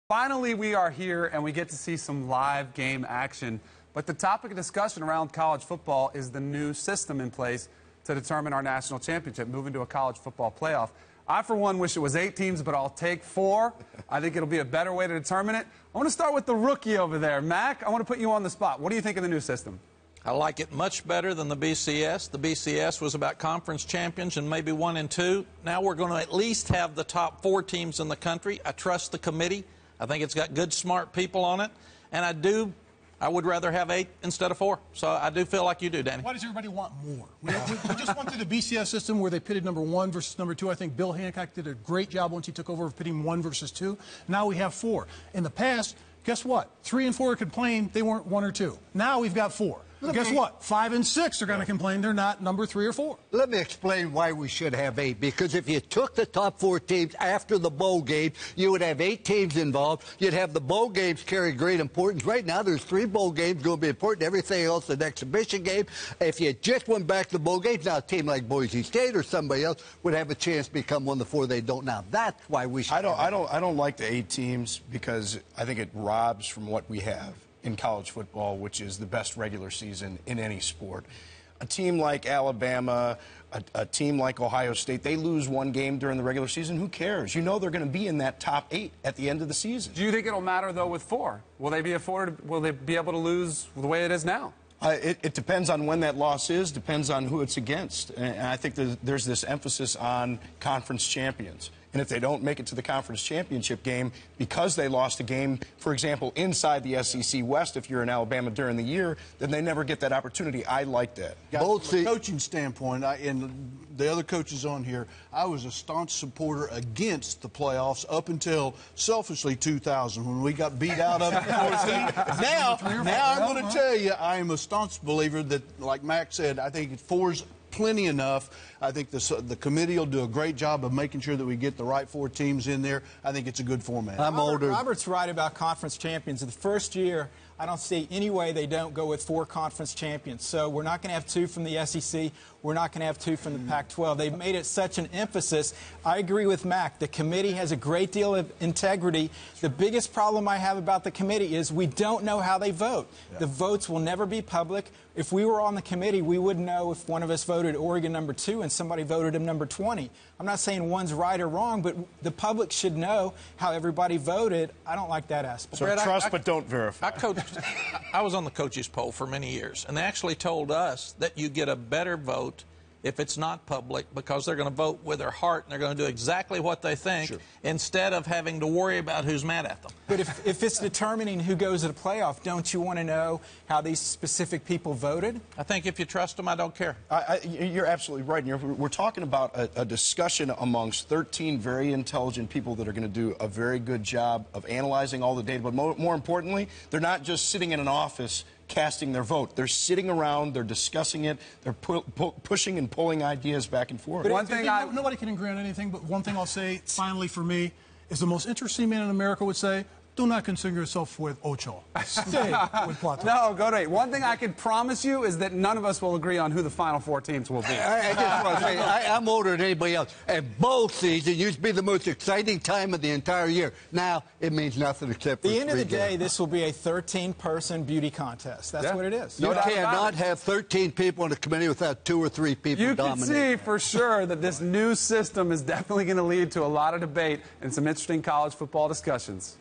Finally, we are here and we get to see some live game action. But the topic of discussion around college football is the new system in place to determine our national championship, moving to a college football playoff. I, for one, wish it was 8 teams, but I'll take 4. I think it'll be a better way to determine it. I want to start with the rookie over there. Mack, I want to put you on the spot. What do you think of the new system? I like it much better than the BCS. The BCS was about conference champions and maybe 1 and 2. Now we're going to at least have the top 4 teams in the country. I trust the committee. I think it's got good, smart people on it. And I would rather have 8 instead of 4. So I do feel like you do, Danny. Why does everybody want more? We just went through the BCS system where they pitted number 1 versus number 2. I think Bill Hancock did a great job once he took over of pitting 1 versus 2. Now we have 4. In the past, guess what? 3 and 4 complained they weren't 1 or 2. Now we've got 4. Guess what? 5 and 6 are going to complain they're not number 3 or 4. Let me explain why we should have 8. Because if you took the top 4 teams after the bowl game, you would have 8 teams involved. You'd have the bowl games carry great importance. Right now, there's 3 bowl games going to be important. Everything else, an exhibition game. If you just went back to the bowl games, now a team like Boise State or somebody else would have a chance to become one of the 4 they don't now. That's why we should. I don't like the 8 teams because I think it robs from what we have in college football, which is the best regular season in any sport. A team like Alabama, a team like Ohio State, they lose 1 game during the regular season. Who cares? You know they're going to be in that top 8 at the end of the season. Do you think it'll matter, though, with 4? Will they be will they be able to lose the way it is now? It depends on when that loss is, depends on who it's against. And I think there's this emphasis on conference champions. And if they don't make it to the conference championship game because they lost a game, for example, inside the SEC West, if you're in Alabama during the year, then they never get that opportunity. I like that. Both from a coaching standpoint, and the other coaches on here, I was a staunch supporter against the playoffs up until, selfishly, 2000, when we got beat out of it. Now I'm going to tell you, I am a staunch believer that, like Mack said, I think 4's plenty enough. I think the committee will do a great job of making sure that we get the right 4 teams in there. I think it's a good format. Robert's right about conference champions. The first year, I don't see any way they don't go with 4 conference champions. So we're not going to have 2 from the SEC. We're not going to have 2 from the Pac-12. They've made it such an emphasis. I agree with Mack. The committee has a great deal of integrity. The biggest problem I have about the committee is we don't know how they vote. Yeah. The votes will never be public. If we were on the committee, we wouldn't know if one of us voted Oregon number 2 and somebody voted him number 20. I'm not saying one's right or wrong, but the public should know how everybody voted. I don't like that aspect. So trust but don't verify. I was on the coaches poll for many years, and they actually told us that you get a better vote if it's not public because they're going to vote with their heart and they're going to do exactly what they think instead of having to worry about who's mad at them. But if it's determining who goes to the playoff, don't you want to know how these specific people voted? I think if you trust them, I don't care. You're absolutely right. We're talking about a discussion amongst 13 very intelligent people that are going to do a very good job of analyzing all the data. But more importantly, they're not just sitting in an office casting their vote. They're sitting around, they're discussing it, they're pushing and pulling ideas back and forth. But nobody can agree on anything, but one thing I'll say, finally for me, is the most interesting man in America would say, do not concern yourself with Ocho. Stay with Plato. No, go to 8. One thing I can promise you is that none of us will agree on who the final 4 teams will be. I just want to say, I'm older than anybody else. And bowl season used to be the most exciting time of the entire year. Now, it means nothing except for At the end of the day, this will be a 13-person beauty contest. That's what it is. You cannot have 13 people in a committee without 2 or 3 people dominating. You can see for sure that this new system is definitely going to lead to a lot of debate and some interesting college football discussions.